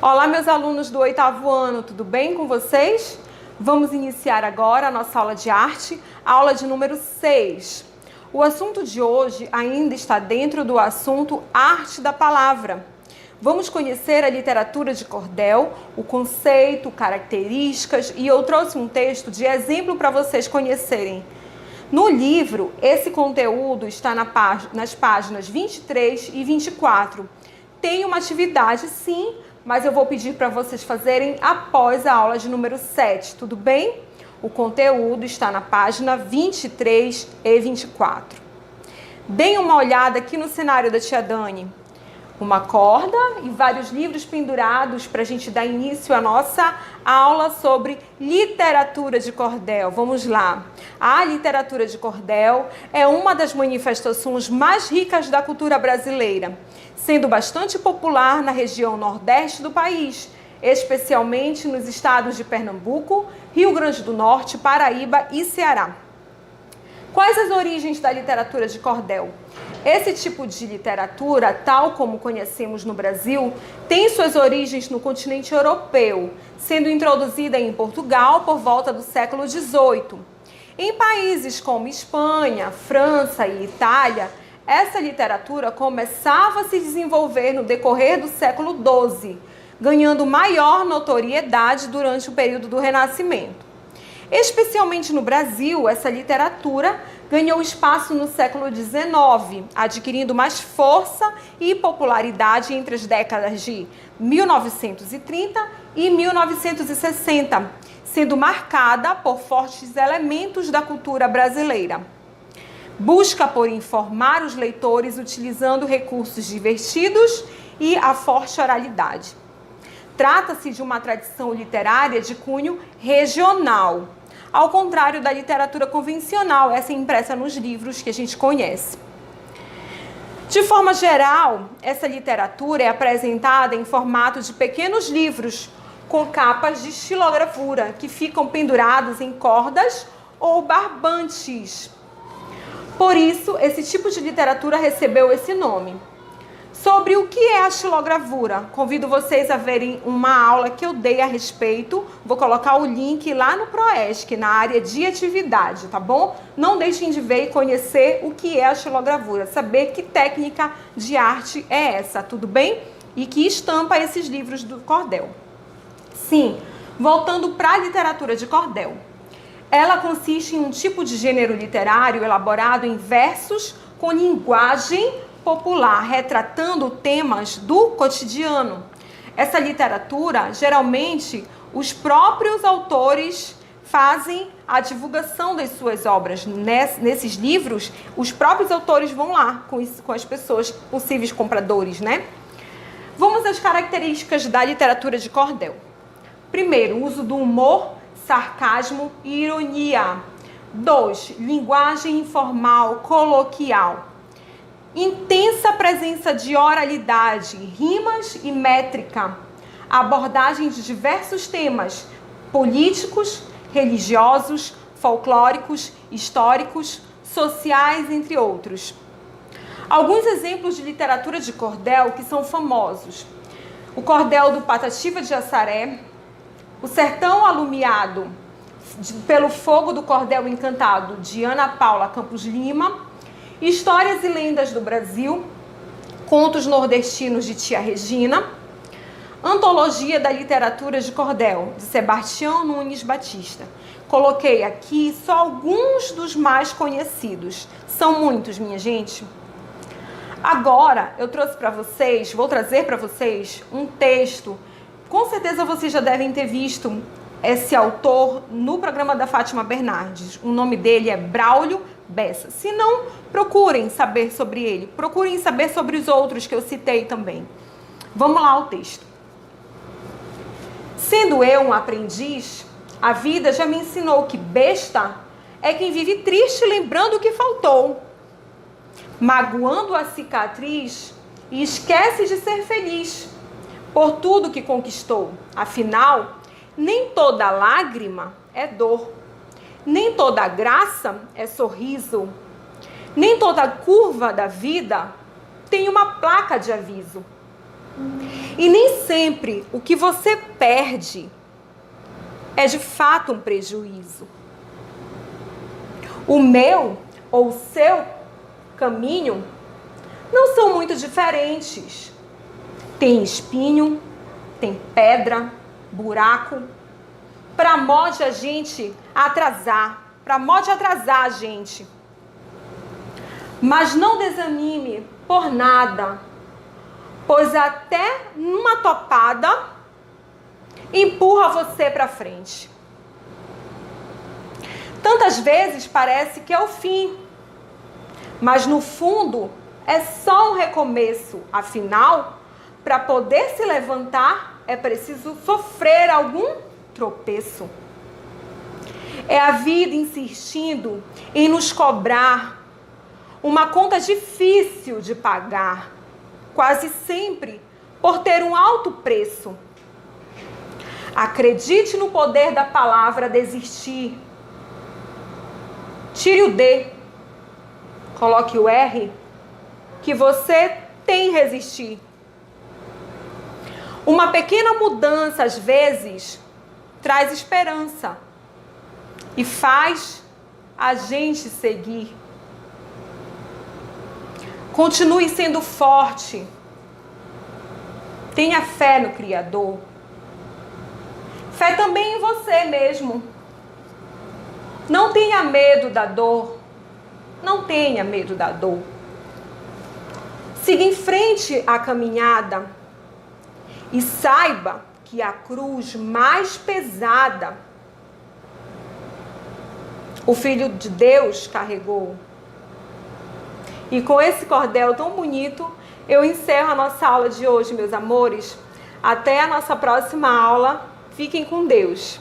Olá, meus alunos do 8º ano, tudo bem com vocês? Vamos iniciar agora a nossa aula de arte, aula de número 6. O assunto de hoje ainda está dentro do assunto Arte da Palavra. Vamos conhecer a literatura de cordel, o conceito, características, e eu trouxe um texto de exemplo para vocês conhecerem. No livro, esse conteúdo está nas páginas 23 e 24. Tem uma atividade, sim, mas eu vou pedir para vocês fazerem após a aula de número 7, tudo bem? O conteúdo está na página 23 e 24. Deem uma olhada aqui no cenário da tia Dani. Uma corda e vários livros pendurados para a gente dar início à nossa aula sobre literatura de cordel. Vamos lá. A literatura de cordel é uma das manifestações mais ricas da cultura brasileira, sendo bastante popular na região nordeste do país, especialmente nos estados de Pernambuco, Rio Grande do Norte, Paraíba e Ceará. Quais as origens da literatura de cordel? Esse tipo de literatura, tal como conhecemos no Brasil, tem suas origens no continente europeu, sendo introduzida em Portugal por volta do século XVIII. Em países como Espanha, França e Itália, essa literatura começava a se desenvolver no decorrer do século XII, ganhando maior notoriedade durante o período do Renascimento. Especialmente no Brasil, essa literatura ganhou espaço no século XIX, adquirindo mais força e popularidade entre as décadas de 1930 e 1960, sendo marcada por fortes elementos da cultura brasileira. Busca por informar os leitores utilizando recursos divertidos e a forte oralidade. Trata-se de uma tradição literária de cunho regional, ao contrário da literatura convencional, essa impressa nos livros que a gente conhece. De forma geral, essa literatura é apresentada em formato de pequenos livros, com capas de xilogravura, que ficam pendurados em cordas ou barbantes. Por isso, esse tipo de literatura recebeu esse nome. Sobre o que é a xilogravura, convido vocês a verem uma aula que eu dei a respeito. Vou colocar o link lá no Proesc, na área de atividade, tá bom? Não deixem de ver e conhecer o que é a xilogravura, saber que técnica de arte é essa, tudo bem? E que estampa esses livros do cordel. Sim, voltando para a literatura de cordel. Ela consiste em um tipo de gênero literário elaborado em versos com linguagem popular, retratando temas do cotidiano. Essa literatura, geralmente, os próprios autores fazem a divulgação das suas obras. Nesses livros, os próprios autores vão lá com as pessoas, possíveis compradores, né? Vamos às características da literatura de cordel. Primeiro, uso do humor, sarcasmo e ironia. 2. Linguagem informal, coloquial. Intensa presença de oralidade, rimas e métrica. Abordagem de diversos temas políticos, religiosos, folclóricos, históricos, sociais, entre outros. Alguns exemplos de literatura de cordel que são famosos. O cordel do Patativa de Assaré, O Sertão Alumiado pelo Fogo do Cordel Encantado, de Ana Paula Campos Lima, Histórias e Lendas do Brasil, Contos Nordestinos de Tia Regina, Antologia da Literatura de Cordel, de Sebastião Nunes Batista. Coloquei aqui só alguns dos mais conhecidos. São muitos, minha gente. Agora, eu trouxe para vocês, vou trazer para vocês um texto. Com certeza vocês já devem ter visto esse autor no programa da Fátima Bernardes. O nome dele é Braulio Bessa. Se não, procurem saber sobre ele. Procurem saber sobre os outros que eu citei também. Vamos lá ao texto. Sendo eu um aprendiz, a vida já me ensinou que besta é quem vive triste lembrando o que faltou, magoando a cicatriz e esquece de ser feliz por tudo que conquistou. Afinal, nem toda lágrima é dor, nem toda graça é sorriso, nem toda curva da vida tem uma placa de aviso. E nem sempre o que você perde é de fato um prejuízo. O meu ou o seu caminho não são muito diferentes. Tem espinho, tem pedra, buraco, para modo a gente atrasar, a gente. Mas não desanime por nada, pois até numa topada empurra você para frente. Tantas vezes parece que é o fim, mas no fundo é só um recomeço. Afinal, para poder se levantar é preciso sofrer algum tropeço. É a vida insistindo em nos cobrar uma conta difícil de pagar, quase sempre por ter um alto preço. Acredite no poder da palavra desistir. Tire o D, coloque o R, que você tem resistir. Uma pequena mudança, às vezes, traz esperança e faz a gente seguir. Continue sendo forte. Tenha fé no Criador. Fé também em você mesmo. Não tenha medo da dor. Não tenha medo da dor. Siga em frente à caminhada e saiba que a cruz mais pesada o Filho de Deus carregou. E com esse cordel tão bonito, eu encerro a nossa aula de hoje, meus amores. Até a nossa próxima aula. Fiquem com Deus.